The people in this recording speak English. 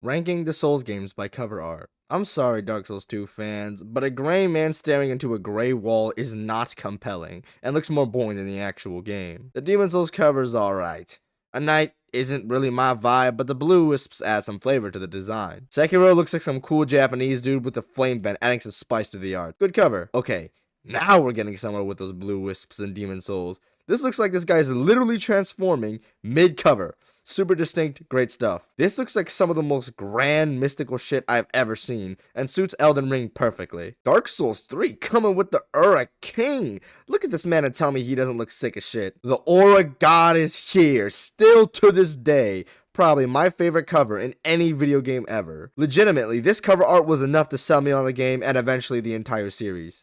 Ranking the Souls games by cover art. I'm sorry, Dark Souls 2 fans, but a gray man staring into a gray wall is not compelling, and looks more boring than the actual game. The Demon Souls cover is alright. A knight isn't really my vibe, but the blue wisps add some flavor to the design. Sekiro looks like some cool Japanese dude with a flame vent adding some spice to the art. Good cover. Okay, now we're getting somewhere with those blue wisps and Demon Souls. This looks like this guy's literally transforming mid-cover. Super distinct, great stuff. This looks like some of the most grand mystical shit I've ever seen, and suits Elden Ring perfectly. Dark Souls 3 coming with the Ura King. Look at this man and tell me he doesn't look sick as shit. The Aura God is here, still to this day. Probably my favorite cover in any video game ever. Legitimately, this cover art was enough to sell me on the game and eventually the entire series.